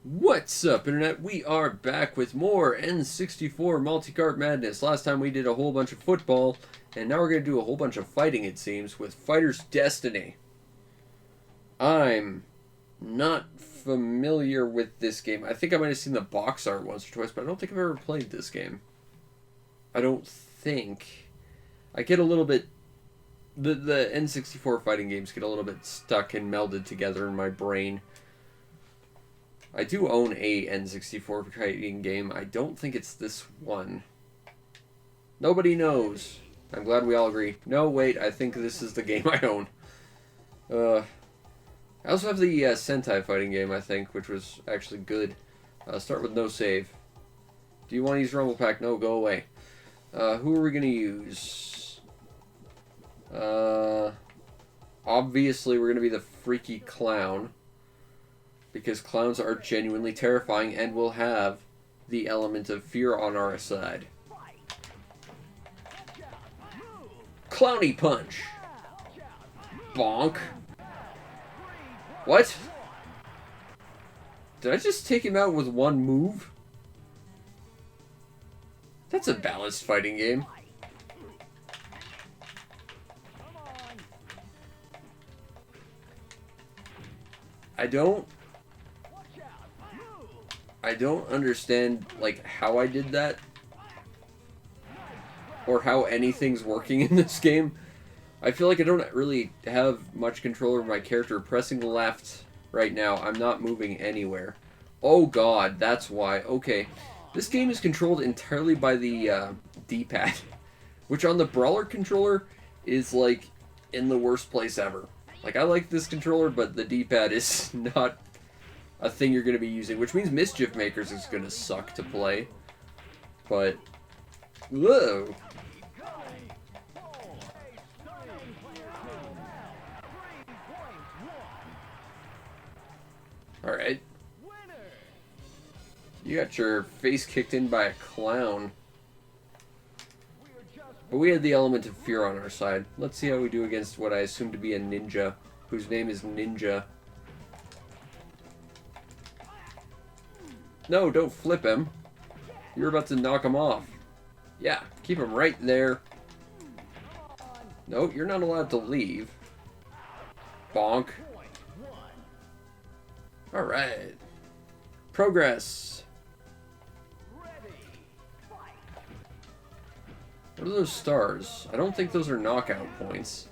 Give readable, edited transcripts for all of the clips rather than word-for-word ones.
What's up, Internet? We are back with more N64 Multi-Cart Madness. Last time we did a whole bunch of football, and now we're going to do a whole bunch of fighting, it seems, with Fighter's Destiny. I'm not familiar with this game. I think I might have seen the box art once or twice, but I don't think I've ever played this game. I don't think. I get a little bit... The N64 fighting games get a little bit stuck and melded together in my brain. I do own a N64 fighting game. I don't think it's this one. Nobody knows. I'm glad we all agree. No, wait, I think this is the game I own. I also have the Sentai fighting game, I think, which was actually good. Start with no save. Do you want to use Rumble Pack? No, go away. Who are we going to use? Obviously, we're going to be the freaky clown. Because clowns are genuinely terrifying and will have the element of fear on our side. Clowny punch. Bonk. What? Did I just take him out with one move? That's a balanced fighting game. I don't understand, like, how I did that. Or how anything's working in this game. I feel like I don't really have much control over my character. Pressing left right now, I'm not moving anywhere. Oh god, that's why. Okay. This game is controlled entirely by the D-pad. Which on the Brawler controller is, like, in the worst place ever. Like, I like this controller, but the D-pad is not a thing you're going to be using, which means Mischief Makers is going to suck to play. But, whoa. Alright. You got your face kicked in by a clown. But we had the element of fear on our side. Let's see how we do against what I assume to be a ninja, whose name is Ninja. No, don't flip him. You're about to knock him off. Yeah, keep him right there. No, you're not allowed to leave. Bonk. Alright. Progress. What are those stars? I don't think those are knockout points.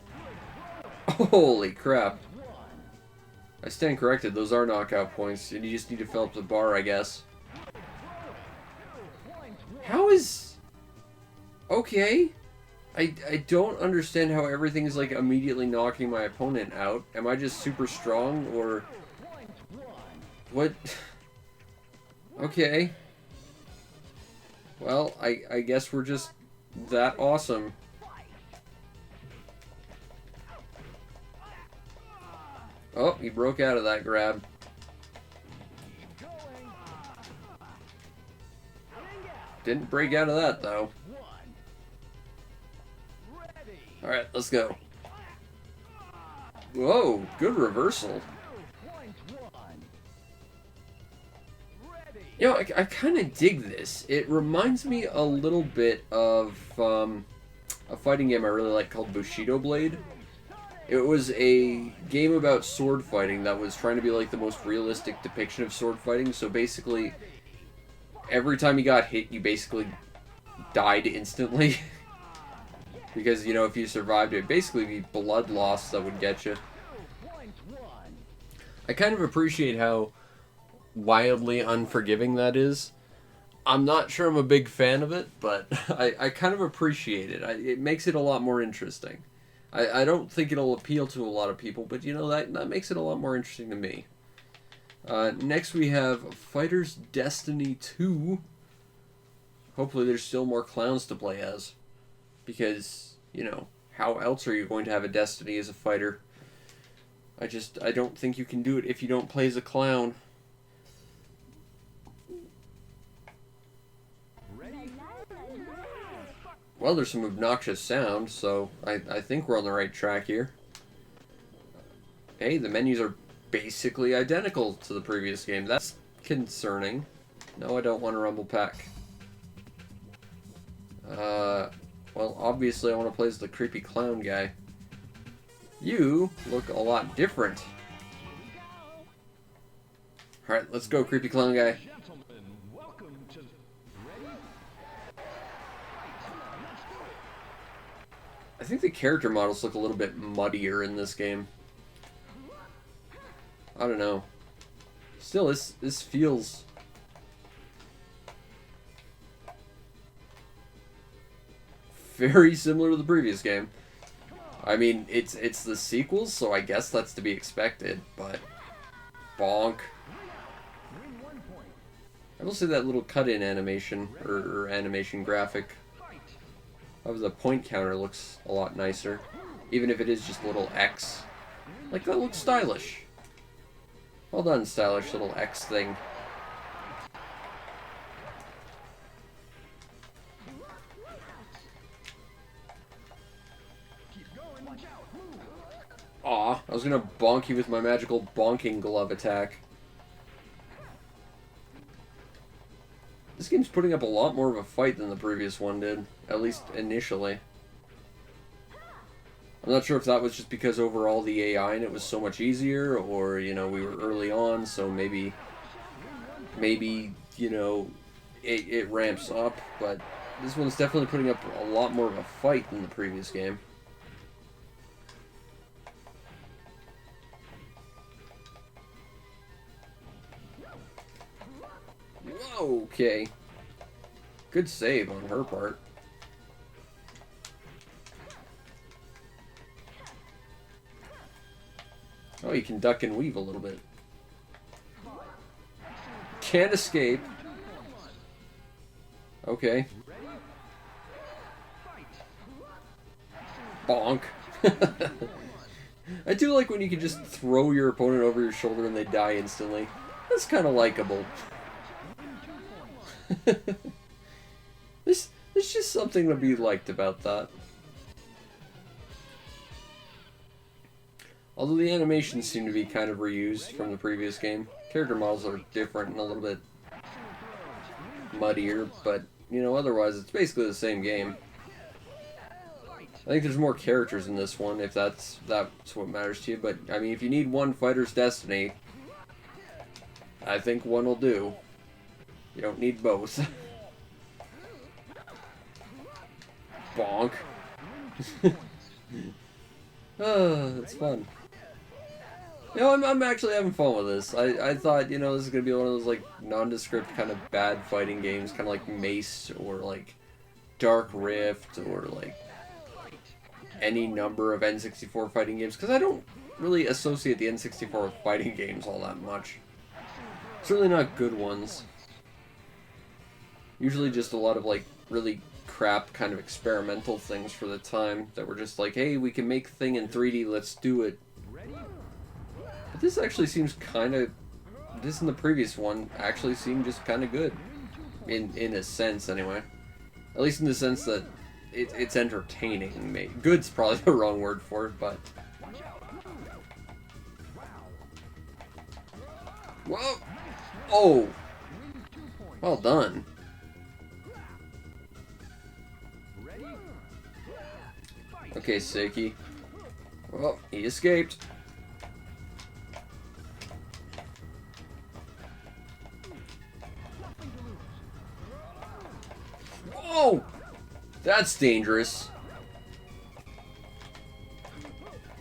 Holy crap. I stand corrected, those are knockout points, and you just need to fill up the bar, I guess. How is... Okay. I don't understand how everything is, like, immediately knocking my opponent out. Am I just super strong, or... What? Okay. Well, I guess we're just that awesome. Oh, he broke out of that grab. Didn't break out of that, though. Alright, let's go. Whoa, good reversal. You know, I kind of dig this. It reminds me a little bit of a fighting game I really like called Bushido Blade. It was a game about sword fighting that was trying to be like the most realistic depiction of sword fighting. So basically, every time you got hit, you basically died instantly. Because, you know, if you survived, it'd basically be blood loss that would get you. I kind of appreciate how wildly unforgiving that is. I'm not sure I'm a big fan of it, but I kind of appreciate it. It makes it a lot more interesting. I don't think it'll appeal to a lot of people, but you know, that makes it a lot more interesting to me. Next we have Fighter's Destiny 2. Hopefully there's still more clowns to play as. Because, you know, how else are you going to have a Destiny as a fighter? I don't think you can do it if you don't play as a clown. Well, there's some obnoxious sound, so I think we're on the right track here. Hey, the menus are basically identical to the previous game. That's concerning. No, I don't want a Rumble Pack. Well, obviously I want to play as the creepy clown guy. You look a lot different. Alright, let's go, creepy clown guy. I think the character models look a little bit muddier in this game. I don't know. Still, this feels... very similar to the previous game. I mean, it's the sequels, so I guess that's to be expected, but... bonk. I will say that little cut-in animation, or animation graphic of the point counter looks a lot nicer. Even if it is just a little X. Like, that looks stylish. Well done, stylish little X thing. Aw, I was gonna bonk you with my magical bonking glove attack. This game's putting up a lot more of a fight than the previous one did, at least initially. I'm not sure if that was just because overall the AI in it was so much easier, or, you know, we were early on, so maybe, you know, it ramps up, but this one's definitely putting up a lot more of a fight than the previous game. Okay. Good save on her part. Oh, you can duck and weave a little bit. Can't escape. Okay. Bonk. I do like when you can just throw your opponent over your shoulder and they die instantly. That's kind of likable. There's just something to be liked about that. Although the animations seem to be kind of reused from the previous game. Character models are different and a little bit muddier, but, you know, otherwise it's basically the same game. I think there's more characters in this one, if that's what matters to you, but, I mean, if you need one Fighter's Destiny, I think one will do. You don't need both. Bonk. That's fun. You know, I'm actually having fun with this. I thought, you know, this is going to be one of those, like, nondescript kind of bad fighting games, kind of like Mace, or, like, Dark Rift, or, like, any number of N64 fighting games, because I don't really associate the N64 with fighting games all that much. Certainly not good ones. Usually just a lot of, like, really crap kind of experimental things for the time that were just like, hey, we can make a thing in 3D, let's do it. But this actually seems kind of... this and the previous one actually seemed just kind of good. In a sense, anyway. At least in the sense that it's entertaining. Good's probably the wrong word for it, but... Whoa! Oh! Well done. Okay, Seiki. Well, he escaped. Whoa! That's dangerous.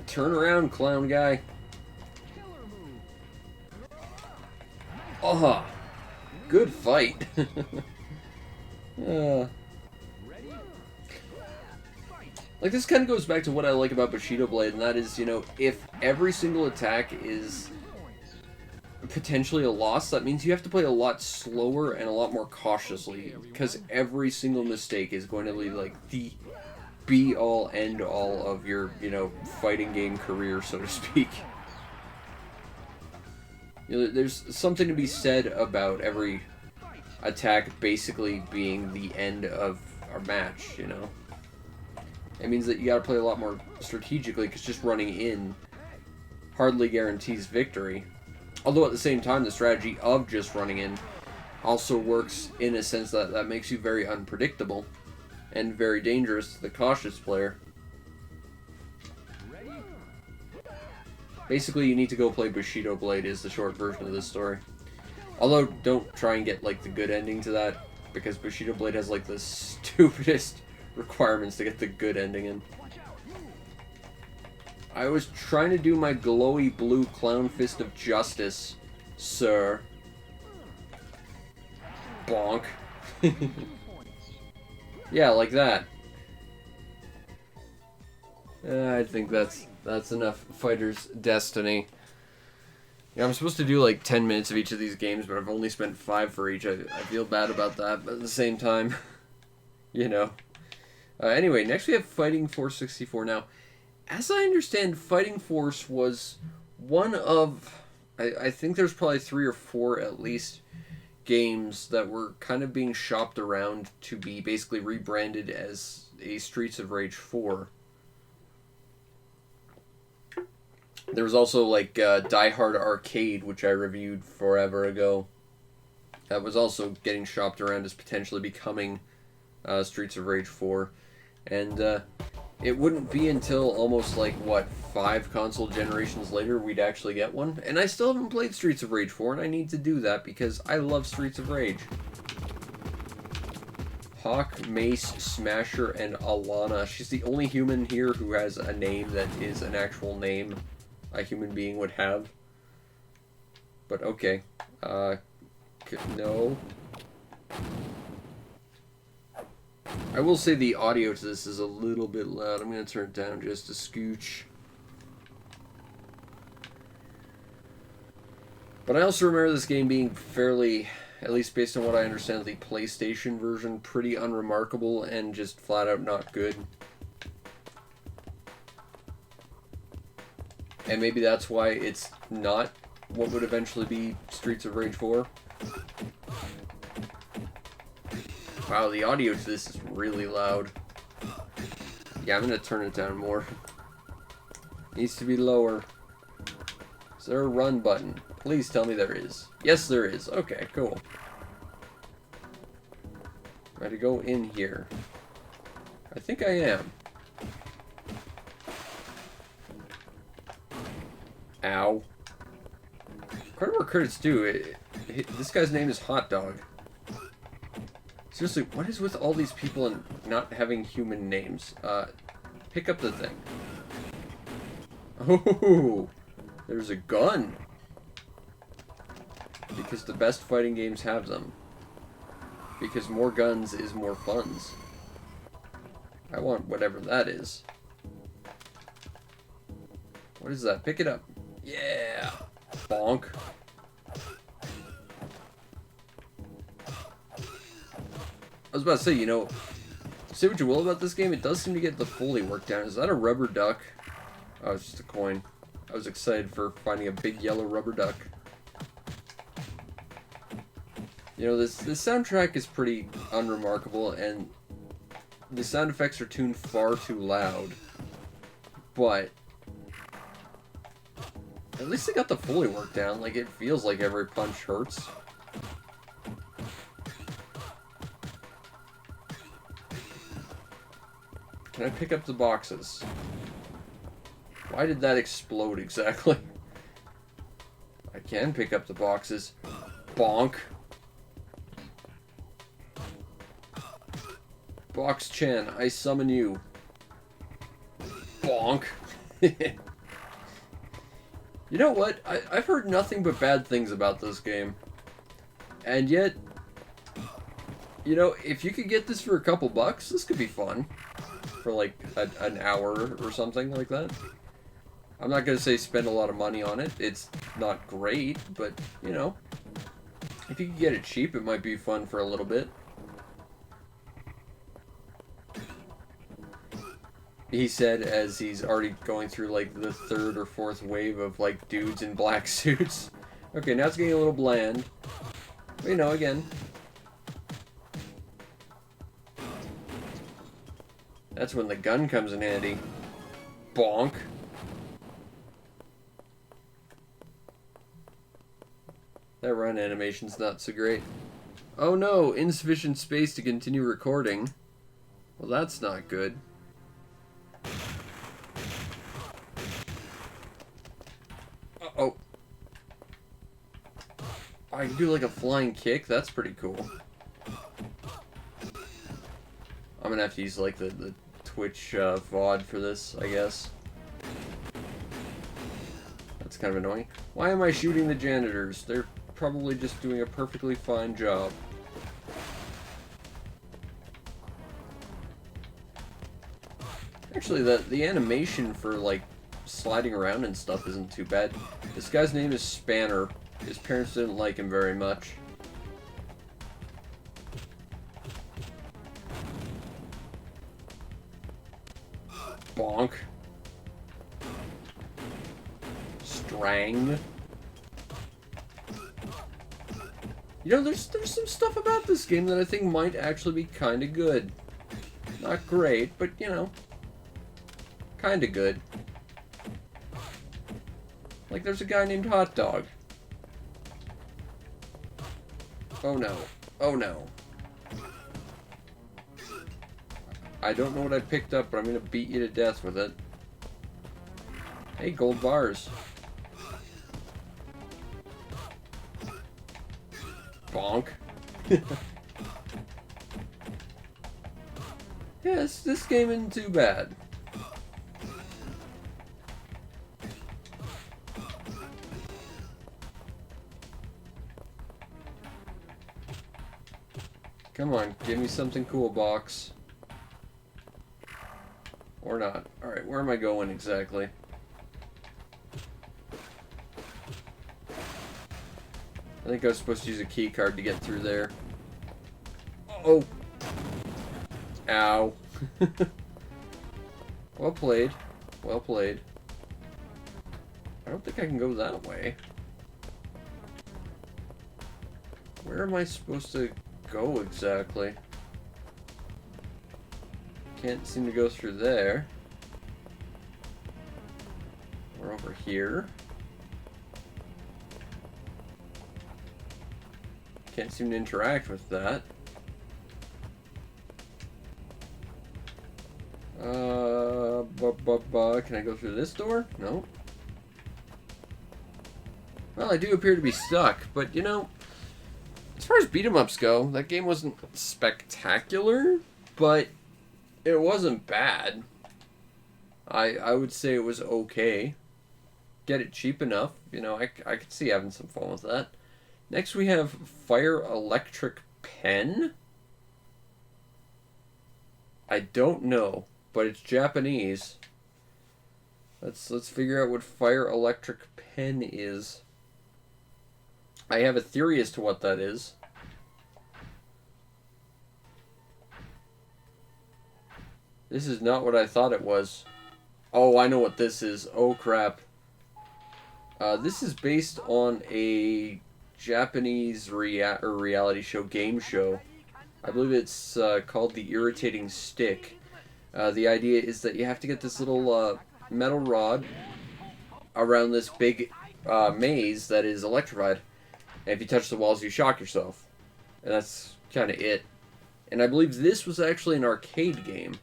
Turn around, clown guy. Oh, good fight. Like, this kind of goes back to what I like about Bushido Blade, and that is, you know, if every single attack is potentially a loss, that means you have to play a lot slower and a lot more cautiously, because every single mistake is going to be, like, the be-all, end-all of your, you know, fighting game career, so to speak. You know, there's something to be said about every attack basically being the end of our match, you know? It means that you gotta play a lot more strategically, because just running in hardly guarantees victory. Although at the same time, the strategy of just running in also works in a sense that makes you very unpredictable and very dangerous to the cautious player. Basically, you need to go play Bushido Blade is the short version of this story. Although, don't try and get, like, the good ending to that, because Bushido Blade has, like, the stupidest requirements to get the good ending in. I was trying to do my glowy blue clown fist of justice, sir. Bonk. Yeah, like that. I think that's enough Fighter's Destiny. Yeah, I'm supposed to do like 10 minutes of each of these games, but I've only spent 5 for each. I feel bad about that, but at the same time, you know. Anyway, next we have Fighting Force 64. Now, as I understand, Fighting Force was one of, I think there's probably 3 or 4 at least, games that were kind of being shopped around to be basically rebranded as a Streets of Rage 4. There was also like Die Hard Arcade, which I reviewed forever ago. That was also getting shopped around as potentially becoming Streets of Rage 4. And it wouldn't be until almost like, what, 5 console generations later we'd actually get one. And I still haven't played Streets of Rage 4, and I need to do that because I love Streets of Rage. Hawk, Mace, Smasher, and Alana. She's the only human here who has a name that is an actual name a human being would have. But okay. No. I will say the audio to this is a little bit loud. I'm going to turn it down just a scooch. But I also remember this game being fairly, at least based on what I understand, the PlayStation version, pretty unremarkable and just flat out not good. And maybe that's why it's not what would eventually be Streets of Rage 4. Wow, the audio to this is really loud. Yeah, I'm going to turn it down more. Needs to be lower. Is there a run button? Please tell me there is. Yes, there is. Okay, cool. Am I to go in here? I think I am. Ow. Credit where credit's due. This guy's name is Hot Dog. Seriously, what is with all these people and not having human names? Pick up the thing. Oh, there's a gun. Because the best fighting games have them. Because more guns is more funds. I want whatever that is. What is that? Pick it up. Yeah! Bonk. I was about to say, you know, say what you will about this game, it does seem to get the Foley work down. Is that a rubber duck? Oh, it's just a coin. I was excited for finding a big yellow rubber duck. You know, this soundtrack is pretty unremarkable, and the sound effects are tuned far too loud. But at least they got the Foley work down. Like, it feels like every punch hurts. Can I pick up the boxes? Why did that explode exactly? I can pick up the boxes. Bonk. Box Chen, I summon you. Bonk. You know what? I've heard nothing but bad things about this game. And yet, you know, if you could get this for a couple bucks, this could be fun. For like an hour or something like that. I'm not going to say spend a lot of money on it. It's not great, but, you know, if you could get it cheap, it might be fun for a little bit. He said as he's already going through like the 3rd or 4th wave of like dudes in black suits. Okay, now it's getting a little bland. But, you know, again. That's when the gun comes in handy. Bonk. That run animation's not so great. Oh no, insufficient space to continue recording. Well, that's not good. Uh-oh. I can do like a flying kick? That's pretty cool. I'm gonna have to use like the Twitch VOD for this, I guess. That's kind of annoying. Why am I shooting the janitors? They're probably just doing a perfectly fine job. Actually, the animation for like sliding around and stuff isn't too bad. This guy's name is Spanner. His parents didn't like him very much. Bonk. Strang. You know, there's some stuff about this game that I think might actually be kind of good. Not great, but you know, kind of good. Like there's a guy named Hot Dog. Oh no. Oh no. I don't know what I picked up, but I'm gonna beat you to death with it. Hey, gold bars. Bonk. Yes, this game isn't too bad. Come on, give me something cool, box. Or not. Alright, where am I going exactly? I think I was supposed to use a key card to get through there. Oh! Ow. Well played. Well played. I don't think I can go that way. Where am I supposed to go exactly? Can't seem to go through there. We're over here. Can't seem to interact with that. Can I go through this door? No. Well, I do appear to be stuck, but you know, as far as beat-em-ups go, that game wasn't spectacular, but it wasn't bad. I would say it was okay. Get it cheap enough, you know, I could see having some fun with that. Next we have Fire Electric Pen. I don't know, but it's Japanese. Let's figure out what Fire Electric Pen is. I have a theory as to what that is. This is not what I thought it was. Oh, I know what this is. Oh, crap. This is based on a Japanese reality show, game show. I believe it's called The Irritating Stick. The idea is that you have to get this little metal rod around this big maze that is electrified. And if you touch the walls, you shock yourself. And that's kind of it. And I believe this was actually an arcade game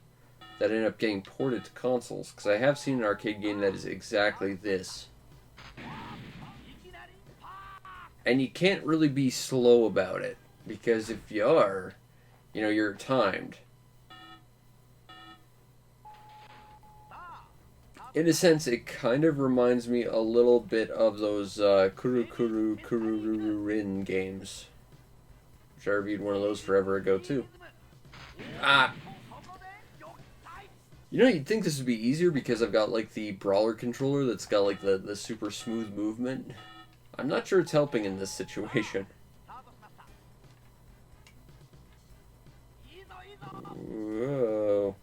that ended up getting ported to consoles. Because I have seen an arcade game that is exactly this. And you can't really be slow about it. Because if you are, you know, you're timed. In a sense, it kind of reminds me a little bit of those Kururin games. Which I reviewed one of those forever ago, too. Ah! You know, you'd think this would be easier because I've got, like, the brawler controller that's got, like, the super smooth movement. I'm not sure it's helping in this situation. Whoa.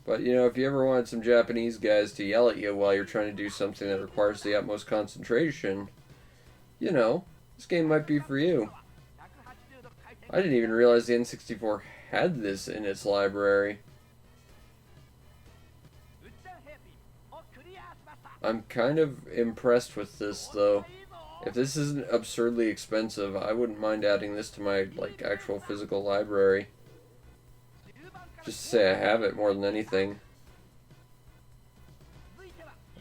But, you know, if you ever wanted some Japanese guys to yell at you while you're trying to do something that requires the utmost concentration, you know, this game might be for you. I didn't even realize the N64 had this in its library. I'm kind of impressed with this, though. If this isn't absurdly expensive, I wouldn't mind adding this to my, like, actual physical library. Just to say I have it more than anything.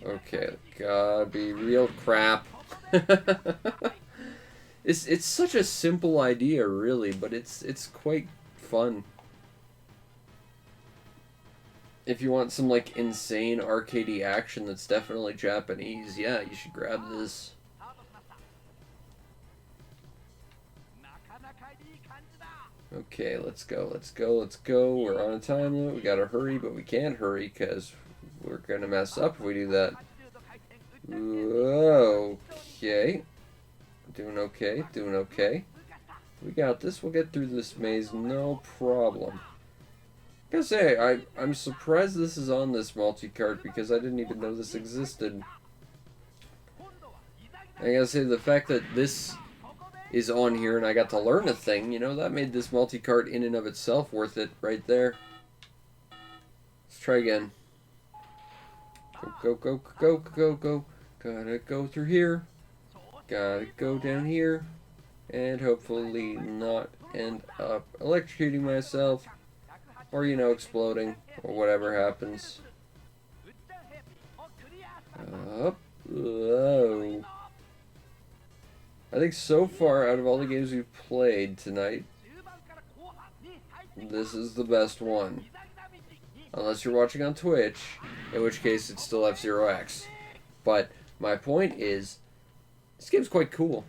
Okay, gotta be real crap. It's such a simple idea, really, but it's quite fun. If you want some, like, insane arcadey action that's definitely Japanese, yeah, you should grab this. Okay, let's go, let's go, let's go. We're on a time limit. We gotta hurry, but we can't hurry because we're gonna mess up if we do that. Okay. Doing okay, doing okay. We got this. We'll get through this maze, no problem. I gotta say, I'm surprised this is on this multi-cart because I didn't even know this existed. I gotta say, the fact that this is on here and I got to learn a thing, you know, that made this multi-cart in and of itself worth it right there. Let's try again. Go, go, go, go, go, go. Gotta go through here. Gotta go down here. And hopefully not end up electrocuting myself. Or, you know, exploding. Or whatever happens. Up. Whoa. I think so far, out of all the games we've played tonight, this is the best one. Unless you're watching on Twitch, in which case it's still F-Zero X. But my point is, this game's quite cool.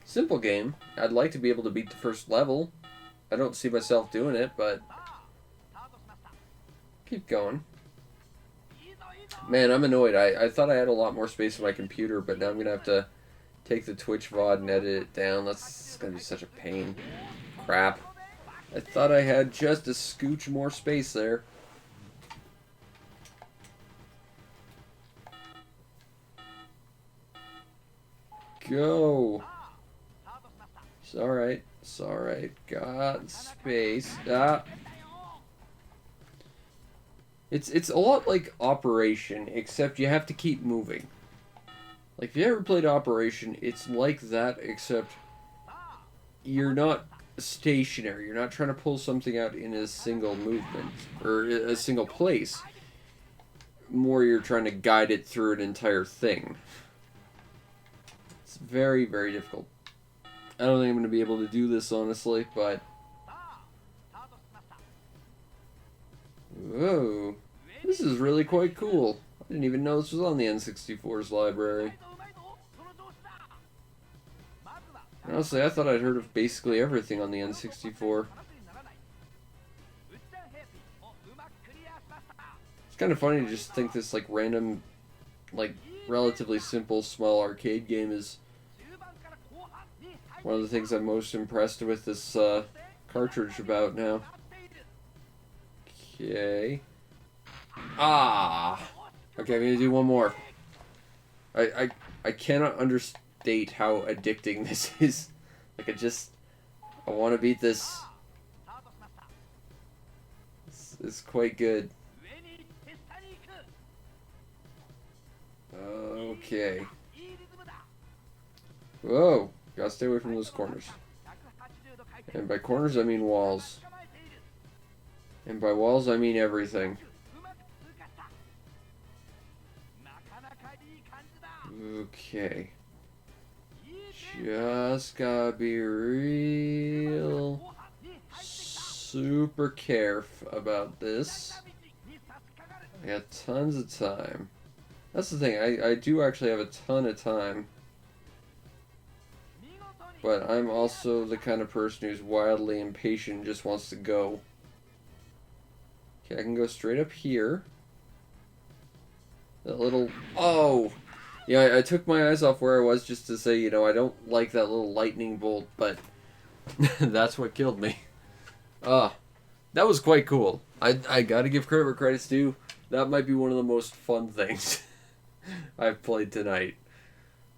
Simple game. I'd like to be able to beat the first level. I don't see myself doing it, but keep going. Man, I'm annoyed. I thought I had a lot more space on my computer, but now I'm going to have to take the Twitch VOD and edit it down. That's going to be such a pain. Crap. I thought I had just a scooch more space there. Go. It's alright. It's alright. Got space. Ah. It's a lot like Operation, except you have to keep moving. Like, if you ever played Operation, it's like that, except you're not stationary. You're not trying to pull something out in a single movement, or a single place. More, you're trying to guide it through an entire thing. It's very, very difficult. I don't think I'm going to be able to do this, honestly, but... Whoa. This is really quite cool. I didn't even know this was on the N64's library. Honestly, I thought I'd heard of basically everything on the N64. It's kind of funny to just think this, like, random, like, relatively simple, small arcade game is one of the things I'm most impressed with this cartridge about now. Okay. Ah! Okay, I'm gonna do one more. I cannot understate how addicting this is. Like, I want to beat this. This is quite good. Okay. Whoa! Gotta stay away from those corners. And by corners, I mean walls. And by walls, I mean everything. Okay. Just gotta be real super careful about this. I got tons of time. That's the thing, I do actually have a ton of time. But I'm also the kind of person who's wildly impatient and just wants to go. Okay, I can go straight up here. That little... Oh! Yeah, I took my eyes off where I was just to say, you know, I don't like that little lightning bolt, but that's what killed me. That was quite cool. I gotta give credit where credit's due. That might be one of the most fun things I've played tonight.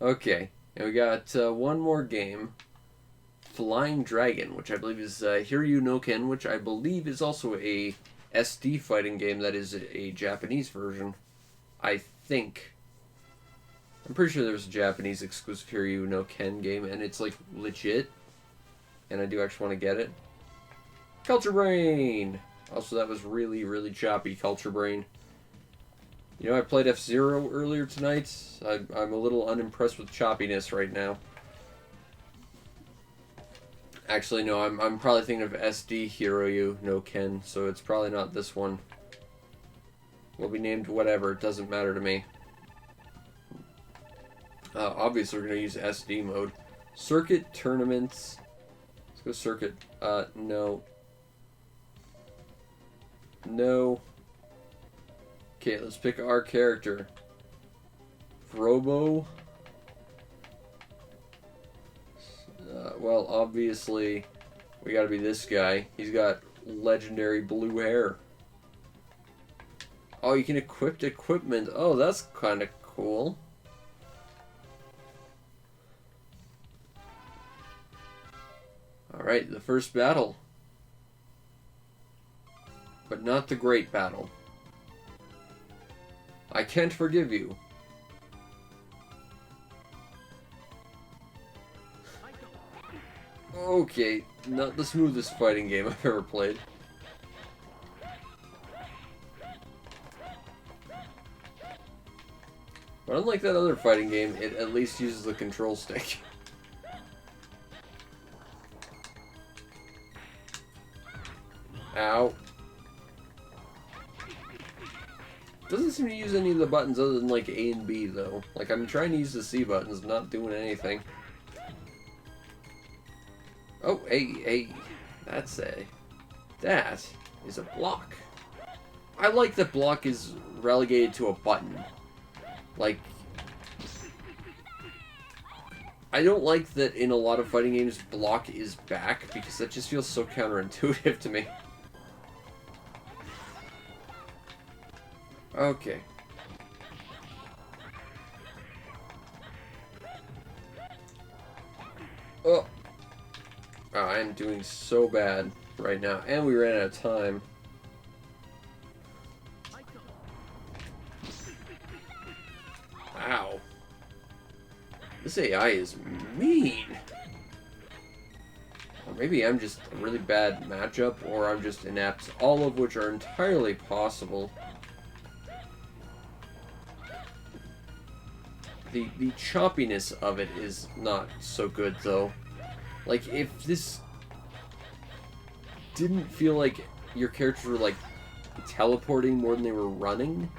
Okay, and we got one more game. Flying Dragon, which I believe is Hiryu no Ken, which I believe is also a SD fighting game that is a Japanese version. I think. I'm pretty sure there's a Japanese exclusive Hiryu no Ken game, and it's like legit. And I do actually want to get it. Culture Brain! Also, that was really, really choppy, Culture Brain. You know, I played F-Zero earlier tonight. I'm a little unimpressed with choppiness right now. Actually, no, I'm probably thinking of SD Hiryu no Ken, so it's probably not this one. Will be named whatever, it doesn't matter to me. Obviously, we're going to use SD mode. Circuit tournaments. Let's go circuit. No. No. Okay, let's pick our character. Robo. Well, obviously, we gotta be this guy. He's got legendary blue hair. Oh, you can equip equipment. Oh, that's kind of cool. Alright, the first battle. But not the great battle. I can't forgive you. Okay, not the smoothest fighting game I've ever played. But unlike that other fighting game, it at least uses the control stick. Ow. Doesn't seem to use any of the buttons other than like A and B though. Like I'm trying to use the C buttons, not doing anything. Oh, hey, that is a block. I like that block is relegated to a button. Like, I don't like that in a lot of fighting games block is back, because that just feels so counterintuitive to me. Okay. Oh. Oh, I'm doing so bad right now, and we ran out of time. Ow. This AI is mean. Or maybe I'm just a really bad matchup, or I'm just inept, all of which are entirely possible. The choppiness of it is not so good, though. Like, if this didn't feel like your characters were, like, teleporting more than they were running,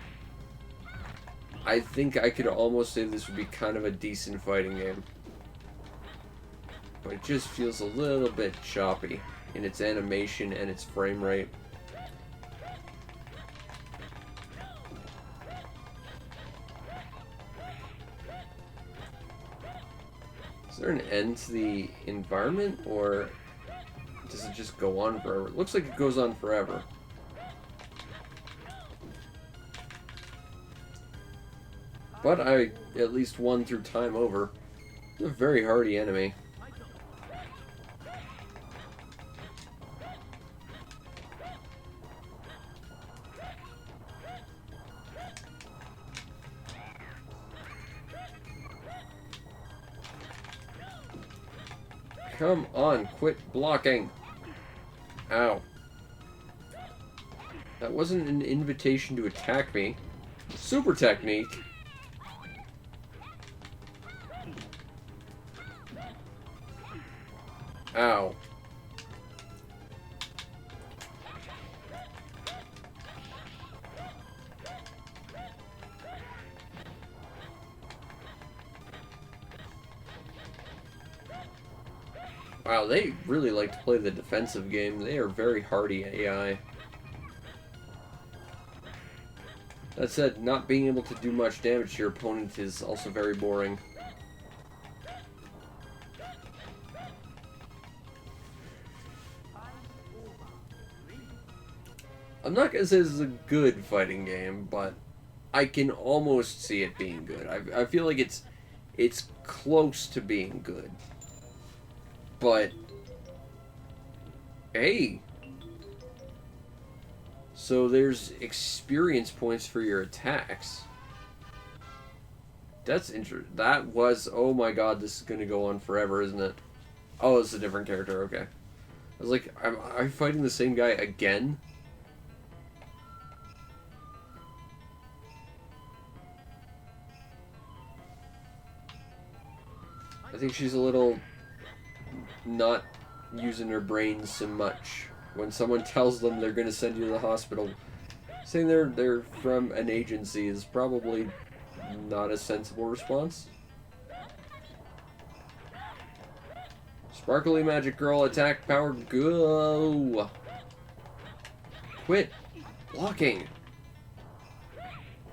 I think I could almost say this would be kind of a decent fighting game. But it just feels a little bit choppy in its animation and its frame rate. Is there an end to the environment, or does it just go on forever? It looks like it goes on forever. But I at least won through time over. It's a very hardy enemy. Come on, quit blocking. Ow. That wasn't an invitation to attack me. Super technique. Ow. Wow, they really like to play the defensive game. They are very hardy AI. That said, not being able to do much damage to your opponent is also very boring. I'm not gonna say this is a good fighting game, but I can almost see it being good. I feel like it's close to being good. But hey, so there's experience points for your attacks. That's interesting. That was... Oh my god, this is going to go on forever, isn't it? Oh, it's a different character, okay. I was like, am I fighting the same guy again? I think she's a little not using her brains so much. When someone tells them they're going to send you to the hospital, saying they're from an agency is probably not a sensible response. Sparkly magic girl, attack power, go! Quit blocking.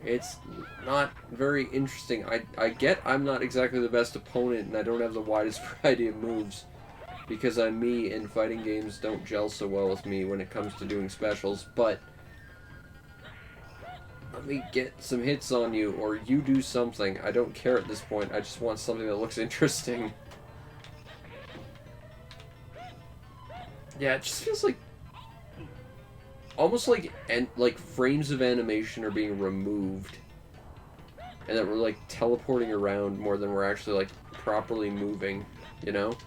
It's not very interesting. I get I'm not exactly the best opponent and I don't have the widest variety of moves because I'm me and fighting games don't gel so well with me when it comes to doing specials, but let me get some hits on you or you do something. I don't care at this point. I just want something that looks interesting. Yeah, it just feels like almost like frames of animation are being removed, and that we're like teleporting around more than we're actually like properly moving, you know?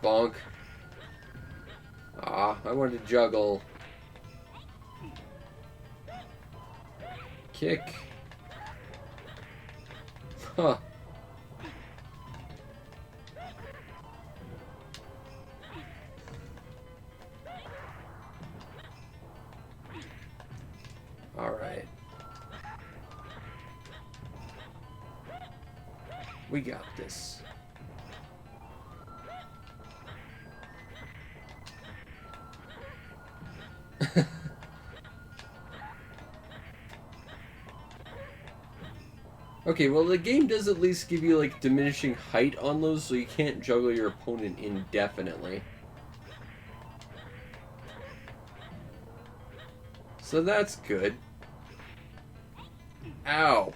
Bonk. Ah, I wanted to juggle. Kick. Huh. Alright. We got this. Okay, well the game does at least give you like diminishing height on those, so you can't juggle your opponent indefinitely. So that's good. Ow.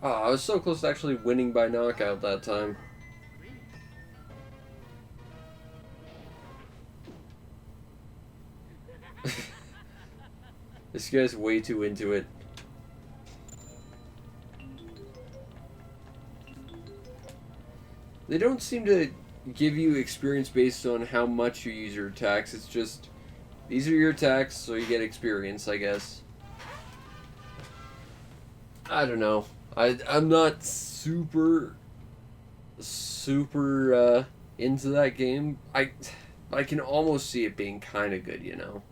Oh, I was so close to actually winning by knockout that time. This guy's way too into it. They don't seem to give you experience based on how much you use your attacks. It's just, these are your attacks, so you get experience, I guess. I don't know. I'm not super into that game. I can almost see it being kind of good, you know.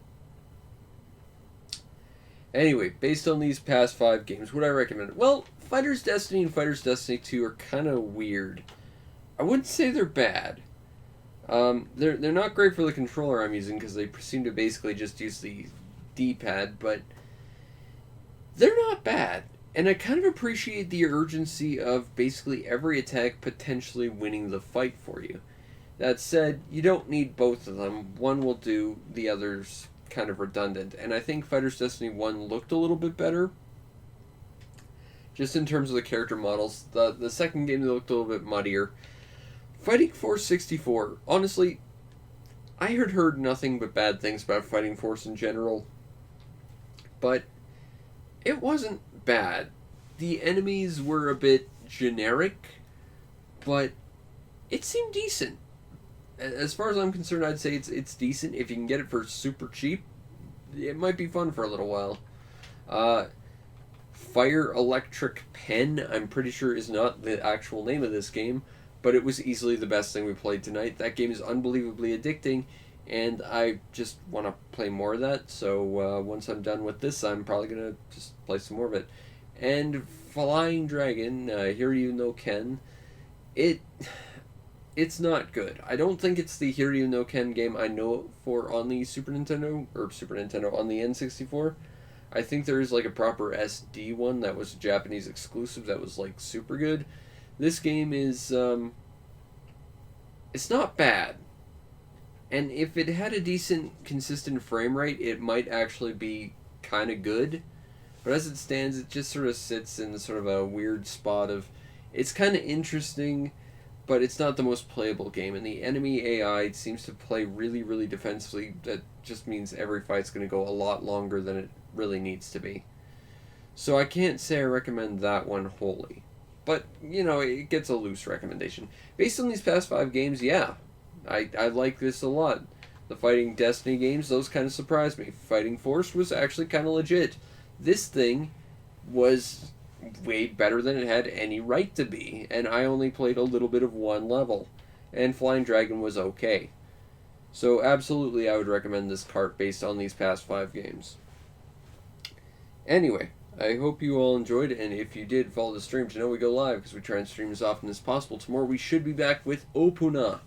Anyway, based on these past 5 games, would I recommend it? Well, Fighter's Destiny and Fighter's Destiny 2 are kind of weird. I wouldn't say they're bad. They're not great for the controller I'm using because they seem to basically just use the D-pad, but they're not bad. And I kind of appreciate the urgency of basically every attack potentially winning the fight for you. That said, you don't need both of them. One will do, the other's kind of redundant. And I think Fighter's Destiny 1 looked a little bit better, just in terms of the character models. The second game looked a little bit muddier. Fighting Force 64, honestly, I had heard nothing but bad things about Fighting Force in general, but it wasn't bad. The enemies were a bit generic, but it seemed decent. As far as I'm concerned, I'd say it's decent. If you can get it for super cheap, it might be fun for a little while. Fire Electric Pen, I'm pretty sure is not the actual name of this game, but it was easily the best thing we played tonight. That game is unbelievably addicting, and I just want to play more of that, so once I'm done with this, I'm probably going to just play some more of it. And Flying Dragon, Hiryu no Ken, it's not good. I don't think it's the Hiryu no Ken game I know it for on the on the N64. I think there is like a proper SD one that was a Japanese exclusive that was like super good. This game is, it's not bad. And if it had a decent, consistent frame rate, it might actually be kind of good. But as it stands, it just sort of sits in sort of a weird spot of, it's kind of interesting, but it's not the most playable game, and the enemy AI seems to play really, really defensively. That just means every fight's going to go a lot longer than it really needs to be. So I can't say I recommend that one wholly. But, it gets a loose recommendation. Based on these past 5 games, yeah, I like this a lot. The Fighting Destiny games, those kind of surprised me. Fighting Force was actually kind of legit. This thing was way better than it had any right to be, and I only played a little bit of one level. And Flying Dragon was okay. So absolutely I would recommend this cart based on these past 5 games. Anyway, I hope you all enjoyed it, and if you did, follow the stream to know we go live, because we try and stream as often as possible. Tomorrow we should be back with Opuna,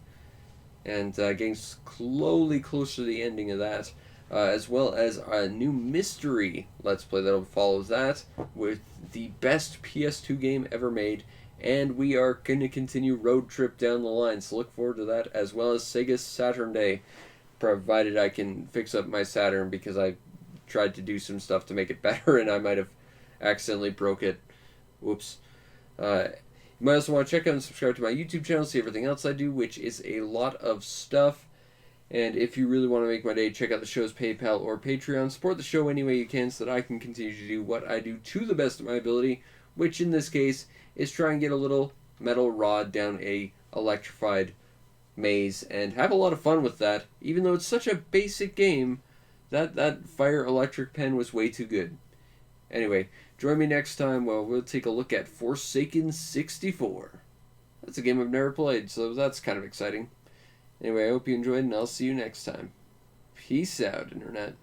and getting slowly closer to the ending of that, as well as a new mystery Let's Play that'll follow that, with the best PS2 game ever made, and we are going to continue Road Trip down the line, so look forward to that, as well as Sega Saturn Day, provided I can fix up my Saturn, because I tried to do some stuff to make it better, and I might have accidentally broke it. Whoops. You might also want to check out and subscribe to my YouTube channel, see everything else I do, which is a lot of stuff. And if you really want to make my day, check out the show's PayPal or Patreon. Support the show any way you can so that I can continue to do what I do to the best of my ability, which in this case is try and get a little metal rod down a electrified maze and have a lot of fun with that. Even though it's such a basic game, that fire electric pen was way too good. Anyway, join me next time where we'll take a look at Forsaken 64. That's a game I've never played, so that's kind of exciting. Anyway, I hope you enjoyed, and I'll see you next time. Peace out, Internet.